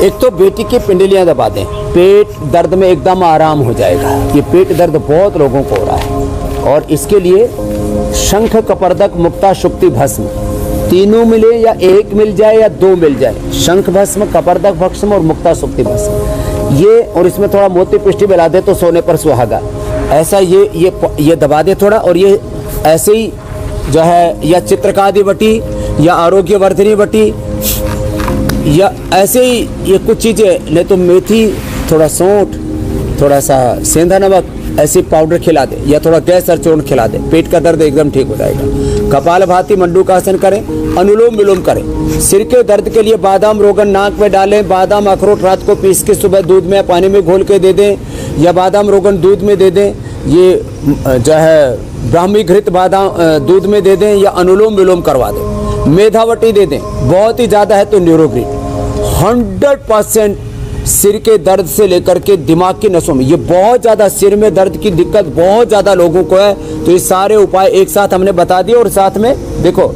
एक तो बेटी की पिंडलियां दबा दें, पेट दर्द में एकदम आराम हो जाएगा। ये पेट दर्द बहुत लोगों को हो रहा है, और इसके लिए शंख कपर्दक मुक्ता शुक्ति भस्म तीनों मिले, या एक मिल जाए या 2 मिल जाए। शंख भस्म, कपर्दक भस्म और मुक्ता शुक्ति भस्म, ये, और इसमें थोड़ा मोती पिष्टी मिला दे तो सोने पर सुहागा। ऐसा ये दबा दे थोड़ा, और ये ऐसे ही जो है, या चित्रकादि बटी या आरोग्य वर्धिनी बटी, या ऐसे ही ये कुछ चीजें, नहीं तो मेथी, थोड़ा सौंठ, थोड़ा सा सेंधा नमक, ऐसे पाउडर खिला दे, या थोड़ा गैस और चूर्ण खिला दे, पेट का दर्द एकदम ठीक हो जाएगा। कपालभाति मंडूकासन करें, अनुलोम विलोम करें। सिर के दर्द के लिए बादाम रोगन नाक में डालें, बादाम अखरोट रात को पीस के सुबह दूध में पानी में घोल के दे दें, या बादाम रोगन दूध में दे दें। ये जो है ब्राह्मी घृत बादाम दूध में दे दें, या अनुलोम विलोम करवा दें। मेधावटी दे दें, बहुत ही ज्यादा है तो न्यूरोग्रीन। 100% सिर के दर्द से लेकर के दिमाग की नसों में, ये बहुत ज्यादा सिर में दर्द की दिक्कत बहुत ज्यादा लोगों को है, तो ये सारे उपाय एक साथ हमने बता दिए। और साथ में देखो,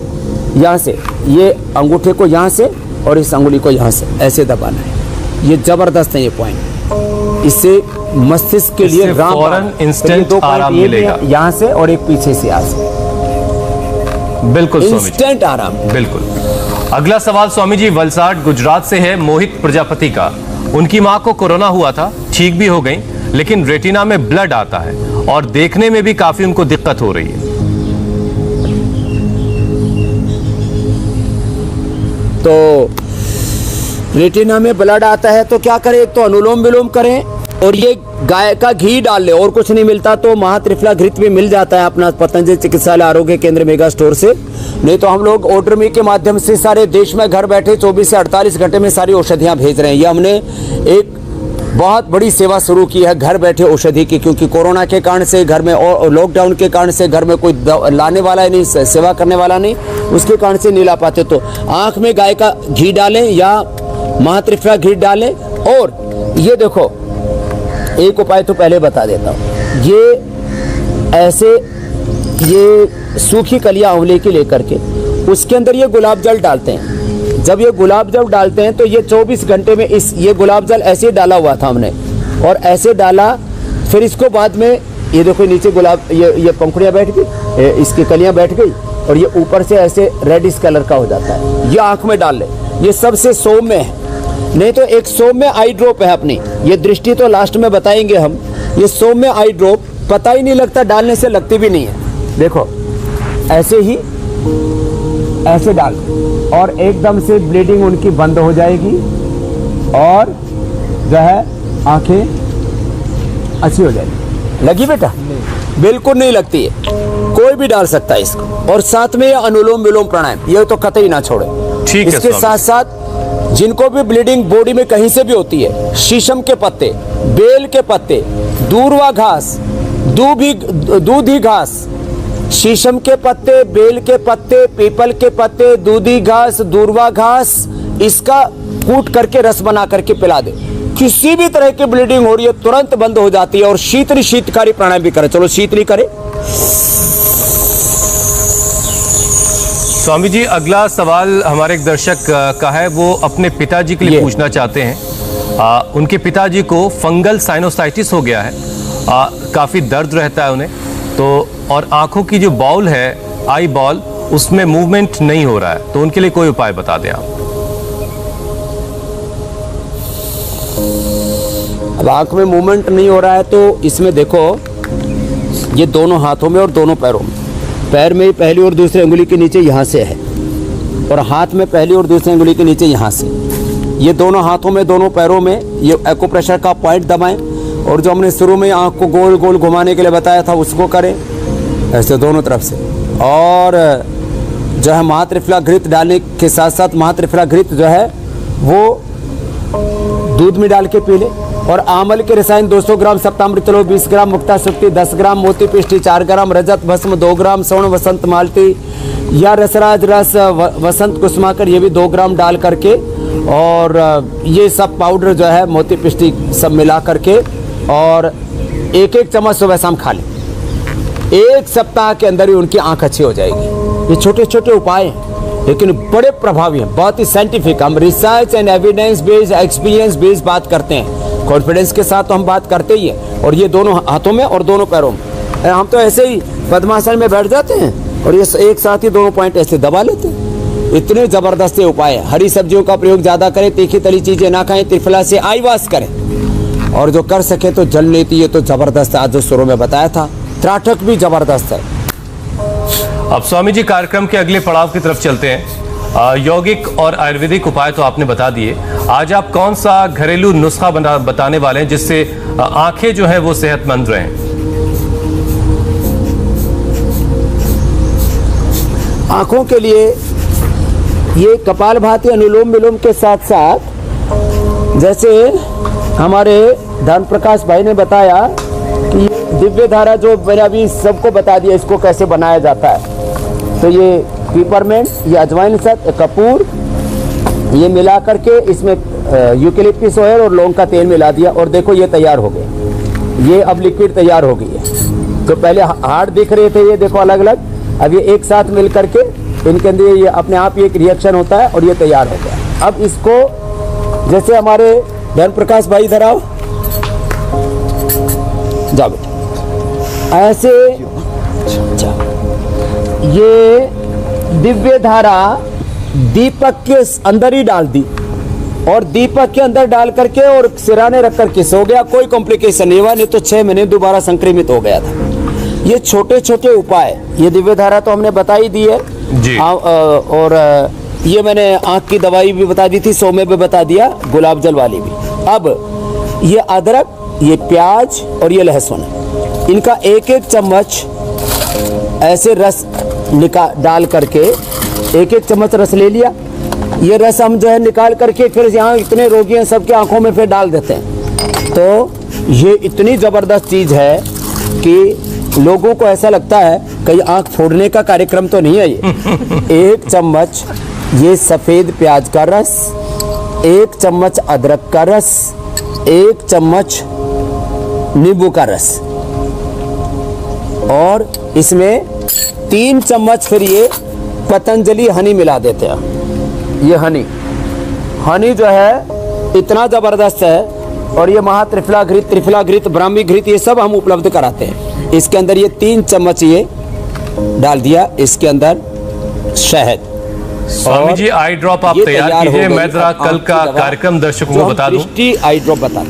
यहाँ से ये अंगूठे को यहाँ से और इस अंगुली को यहाँ से ऐसे दबाना है। ये जबरदस्त है ये पॉइंट, इससे मस्तिष्क के लिए फौरन इंस्टेंट आराम मिलेगा। यहाँ से और एक पीछे से यहाँ से, बिल्कुल इंस्टेंट आराम। बिल्कुल। अगला सवाल स्वामी जी वलसाड गुजरात से है, मोहित प्रजापति का। उनकी मां को कोरोना हुआ था, ठीक भी हो गई, लेकिन रेटिना में ब्लड आता है और देखने में भी काफी उनको दिक्कत हो रही है। तो रेटिना में ब्लड आता है तो क्या करें? एक तो अनुलोम विलोम करें, और ये गाय का घी डाल ले, और कुछ नहीं मिलता तो महात्रिफला घृत भी मिल जाता है अपना पतंजलि चिकित्सालय आरोग्य केंद्र मेगा स्टोर से। नहीं तो हम लोग ऑर्डरमी के माध्यम से सारे देश में घर बैठे 24 से 48 घंटे में सारी औषधियां भेज रहे हैं। ये हमने एक बहुत बड़ी सेवा शुरू की है घर बैठे औषधि की, क्योंकि कोरोना के कारण से घर में और लॉकडाउन के कारण से घर में कोई लाने वाला ही नहीं, सेवा करने वाला नहीं, उसके कारण से नहीं ला पाते। तो आंख में गाय का घी डालें या महात्रिफला घी डालें। और ये देखो, एक उपाय तो पहले बता देता हूँ, ये ऐसे ये सूखी कलियां आंवले की लेकर के उसके अंदर ये गुलाब जल डालते हैं। जब ये गुलाब जल डालते हैं तो ये 24 घंटे में ये गुलाब जल ऐसे डाला हुआ था हमने, और ऐसे डाला, फिर इसको बाद में ये देखो नीचे गुलाब ये पंखुड़ियाँ बैठ गई, इसकी कलियां बैठ गई, और ये ऊपर से ऐसे रेडिश कलर का हो जाता है। ये आंख में डाल ले, ये सबसे सौम्य है। नहीं तो एक सौम्य आई ड्रॉप है अपनी, ये दृष्टि तो लास्ट में बताएंगे हम। ये सौम्य आई ड्रॉप पता ही नहीं लगता, डालने से लगती भी नहीं है। देखो ऐसे ही ऐसे डाल, और एकदम से ब्लीडिंग उनकी बंद हो जाएगी, और जो है आंखें अच्छी हो जाएगी। लगी बेटा? बिल्कुल नहीं लगती है, कोई भी डाल सकता है इसको। और साथ में अनुलोम विलोम प्राणायाम, ये तो कतई ना छोड़े। ठीक है। इसके साथ साथ जिनको भी ब्लीडिंग बॉडी में कहीं से भी होती है, शीशम के पत्ते, बेल के पत्ते, दूर्वा घास, दूधी घास, शीशम के पत्ते, बेल के पत्ते, पीपल के पत्ते, दूधी घास, दूर्वा घास, इसका कूट करके रस बना करके पिला दे। किसी भी तरह की ब्लीडिंग हो रही है तुरंत बंद हो जाती है। और शीतकारी प्राणायाम भी करें। चलो शीतली करें। स्वामी जी अगला सवाल हमारे एक दर्शक का है, वो अपने पिताजी के लिए पूछना चाहते हैं। उनके पिताजी को फंगल साइनोसाइटिस हो गया है, काफी दर्द रहता है उन्हें, तो और आंखों की जो बॉल है, आई बॉल, उसमें मूवमेंट नहीं हो रहा है, तो उनके लिए कोई उपाय बता दें आप। अब आंख में मूवमेंट नहीं हो रहा है तो इसमें देखो, ये दोनों हाथों में और दोनों पैरों में, पैर में पहली और दूसरी अंगुली के नीचे यहाँ से है, और हाथ में पहली और दूसरी अंगुली के नीचे यहाँ से। ये दोनों हाथों में दोनों पैरों में ये एक्यूप्रेशर का पॉइंट दबाएं, और जो हमने शुरू में आंख को गोल गोल घुमाने के लिए बताया था उसको करें ऐसे दोनों तरफ से। और जो है महात्रिफला घृत डालने के साथ साथ महात्रिफला घृत जो है वो दूध में डाल के पी ले। और आमल के रसायन 200 ग्राम सप्तामृत लो, 20 ग्राम मुक्ता शक्ति, 10 ग्राम मोती पिष्टी, 4 ग्राम रजत भस्म, 2 ग्राम स्वर्ण वसंत मालती या रसराज रस वसंत कुसुमाकर, ये भी 2 ग्राम डाल करके और ये सब पाउडर जो है मोती पिष्टी सब मिला करके और एक एक चम्मच सुबह शाम खा लें। 1 सप्ताह के अंदर ही उनकी आंख अच्छी हो जाएगी। ये छोटे छोटे उपाय हैं लेकिन बड़े प्रभावी हैं, बहुत ही साइंटिफिक। हम research and evidence based, experience based बात करते हैं। कॉन्फिडेंस के साथ तो हम बात करते ही हैं, और ये दोनों हाथों में और दोनों पैरों में। हम तो ऐसे ही पद्मासन में बैठ जाते हैं और ये एक साथ ही दोनों पॉइंट ऐसे दबा लेते हैं। इतने जबरदस्त उपाय है। हरी सब्जियों का प्रयोग ज्यादा करें, तीखी तली चीजें ना खाएं, त्रिफला से आई वाश करें, और जो कर सके तो जल नीति, ये तो जबरदस्त है। आज जो शुरू में बताया था, त्राटक भी जबरदस्त है। अब स्वामी जी कार्यक्रम के अगले पड़ाव की तरफ चलते हैं। यौगिक और आयुर्वेदिक उपाय तो आपने बता दिए, आज आप कौन सा घरेलू नुस्खा बताने वाले हैं जिससे आंखें जो है वो सेहतमंद रहें? आंखों के लिए ये कपालभाति, अनुलोम विलोम के साथ साथ जैसे हमारे धर्म प्रकाश भाई ने बताया कि दिव्य धारा जो मैंने अभी सबको बता दिया इसको कैसे बनाया जाता है। तो ये पीपरमेंट, ये अजवाइन सत, कपूर, ये मिला करके इसमें यूकेलिप्टस ऑयल और लौंग का तेल मिला दिया और देखो ये तैयार हो गया। ये अब लिक्विड तैयार हो गई है। तो पहले हार्ड दिख रहे थे, ये देखो अलग अलग, अब ये एक साथ मिल करके इनके अंदर ये अपने आप ही एक रिएक्शन होता है और ये तैयार हो गया। अब इसको जैसे हमारे धर्म प्रकाश भाई इधर आओ, जाओ बेटा, ऐसे ये दिव्य धारा दीपक के अंदर ही डाल दी और दीपक के अंदर डाल करके और सिराने रख करके सो गया। कोई कॉम्प्लिकेशन नहीं हुआ, नहीं तो 6 महीने दोबारा संक्रमित हो गया था। ये छोटे छोटे उपाय, ये दिव्य धारा तो हमने बता ही दी है जी। और ये मैंने आंख की दवाई भी बता दी थी, सौम्य भी बता दिया, गुलाब जल वाली भी। अब ये अदरक, ये प्याज और ये लहसुन, इनका एक एक चम्मच ऐसे रस डाल करके एक एक चम्मच रस ले लिया। ये रस हम जो है निकाल करके फिर यहाँ इतने रोगी हैं सबके आंखों में फिर डाल देते हैं। तो ये इतनी ज़बरदस्त चीज़ है कि लोगों को ऐसा लगता है कहीं आंख फोड़ने का कार्यक्रम तो नहीं है ये। 1 चम्मच ये सफ़ेद प्याज का रस, 1 चम्मच अदरक का रस, 1 चम्मच नींबू का रस, और इसमें 3 चम्मच फिर ये पतंजलि हनी मिला देते हैं। ये हनी जो है इतना ज़बरदस्त है, और ये महात्रिफला घृत, त्रिफला घृत, ब्राह्मी घृत, ये सब हम उपलब्ध कराते हैं। इसके अंदर ये 3 चम्मच ये डाल दिया, इसके अंदर शहद। स्वामी जी आई ड्रॉप आप तैयार कीजिए, मैं जरा कल का कार्यक्रम दर्शकों को बता दूं। आई ड्रॉप बता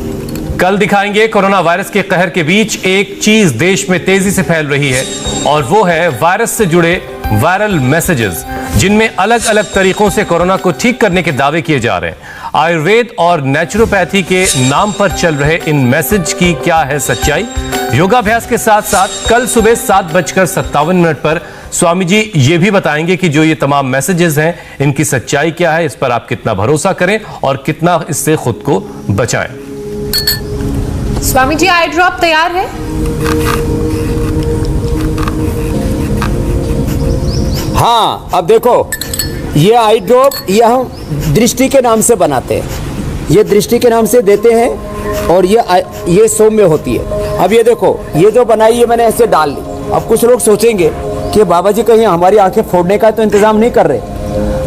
कल दिखाएंगे कोरोना वायरस के कहर के बीच एक चीज देश में तेजी से फैल रही है, और वो है वायरस से जुड़े वायरल मैसेजेस, जिनमें अलग अलग तरीकों से कोरोना को ठीक करने के दावे किए जा रहे हैं। आयुर्वेद और नेचुरोपैथी के नाम पर चल रहे इन मैसेज की क्या है सच्चाई? योगाभ्यास के साथ साथ कल सुबह 7:57 पर स्वामी जी ये भी बताएंगे कि जो ये तमाम मैसेजेस हैं इनकी सच्चाई क्या है, इस पर आप कितना भरोसा करें और कितना इससे खुद को बचाएं। स्वामी जी आई ड्रॉप तैयार है? हाँ, अब देखो ये आई ड्रॉप ये हम दृष्टि के नाम से बनाते हैं, ये दृष्टि के नाम से देते हैं, और ये सौम्य होती है। अब ये देखो ये जो बनाई है मैंने ऐसे डाल ली। अब कुछ लोग सोचेंगे कि बाबा जी कहीं हमारी आंखें फोड़ने का तो इंतजाम नहीं कर रहे।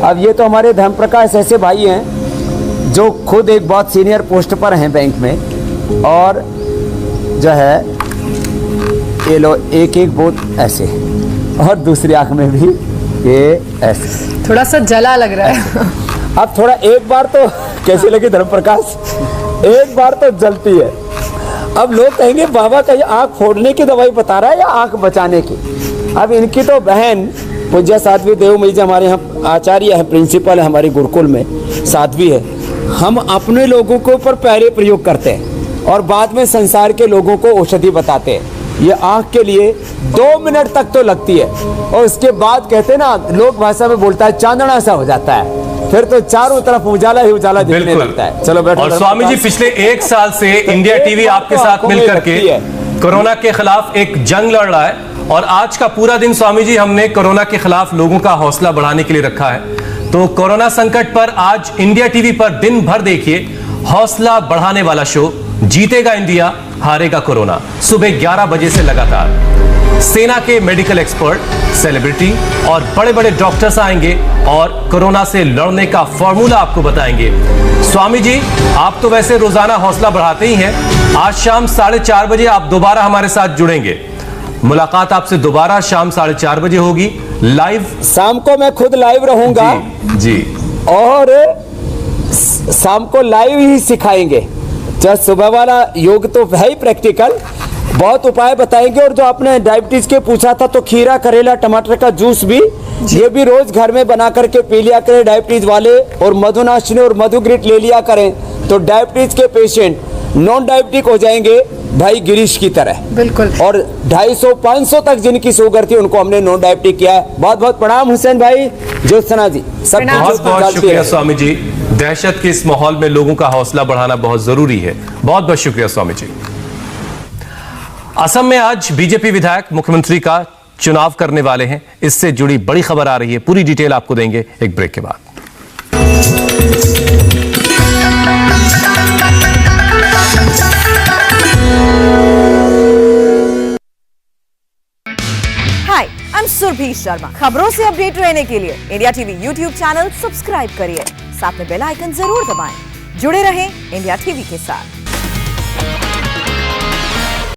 अब ये तो हमारे धर्म प्रकाश ऐसे भाई हैं जो खुद एक बहुत सीनियर पोस्ट पर हैं बैंक में, और जो है ये लो एक एक बूंद ऐसे, और दूसरी आंख में भी ये ऐसे। थोड़ा सा जला लग रहा है। अब थोड़ा एक बार तो कैसे लगी धर्म प्रकाश, एक बार तो जलती है। अब लोग कहेंगे बाबा कहीं आंख फोड़ने की दवाई बता रहा है या आंख बचाने की। अब इनकी तो बहन पूज्य साध्वी देवमयी जी हमारे यहाँ आचार्य है, प्रिंसिपल है हमारी गुरुकुल में, साध्वी है। हम अपने लोगों के ऊपर पहले प्रयोग करते हैं और बाद में संसार के लोगों को औषधि बताते हैं। ये आंख के लिए 2 मिनट तक तो लगती है, और उसके बाद कहते हैं ना, लोक भाषा में बोलता है चांदना सा हो जाता है, फिर तो चारों तरफ उजाला ही उजाला दिखने लगता है। चलो बैठो। और स्वामी जी पिछले 1 साल से इंडिया टीवी आपके साथ मिलकर के कोरोना के खिलाफ एक जंग लड़ रहा है, और आज का पूरा दिन स्वामी जी हमने कोरोना के खिलाफ लोगों का हौसला बढ़ाने के लिए रखा है। तो कोरोना संकट पर आज इंडिया टीवी पर दिन भर देखिए हौसला बढ़ाने वाला शो जीतेगा इंडिया हारेगा कोरोना, सुबह 11 बजे से लगातार। सेना के मेडिकल एक्सपर्ट, सेलिब्रिटी और बड़े बड़े डॉक्टर्स आएंगे और कोरोना से लड़ने का फॉर्मूला आपको बताएंगे। स्वामी जी, आप तो वैसे रोजाना हौसला बढ़ाते ही हैं, आज शाम 4:30 बजे आप दोबारा हमारे साथ जुड़ेंगे। मुलाकात आपसे दोबारा शाम 4:30 बजे होगी लाइव। शाम को मैं खुद लाइव रहूंगा जी और शाम को लाइव ही सिखाएंगे। जब सुबह वाला योग तो है ही प्रैक्टिकल, बहुत उपाय बताएंगे। और जो आपने डायबिटीज के पूछा था, तो खीरा, करेला, टमाटर का जूस भी, ये भी रोज घर में बना करके पी लिया करें डायबिटीज वाले। और मधुनाशिनी और मधुग्रिट ले लिया करें, तो डायबिटीज के पेशेंट नॉन डायबिटिक हो जाएंगे भाई गिरीश की तरह। बिल्कुल। और 250-500 तक जिनकी शुगर थी उनको हमने नॉन डायबिटिक किया है। बहुत बहुत प्रणाम हुसैन भाई, ज्योत्सना जी, सब बहुत बहुत शुक्रिया स्वामी जी। दहशत के इस माहौल में लोगों का हौसला बढ़ाना बहुत जरूरी है। बहुत बहुत शुक्रिया स्वामी जी। असम में आज बीजेपी विधायक मुख्यमंत्री का चुनाव करने वाले हैं। इससे जुड़ी बड़ी खबर आ रही है, पूरी डिटेल आपको देंगे एक ब्रेक के बाद। हाय, आई एम सुरभि शर्मा। खबरों से अपडेट रहने के लिए India TV YouTube channel subscribe करिए, साथ में बेल आइकन जरूर दबाएं। जुड़े रहें इंडिया टीवी के साथ।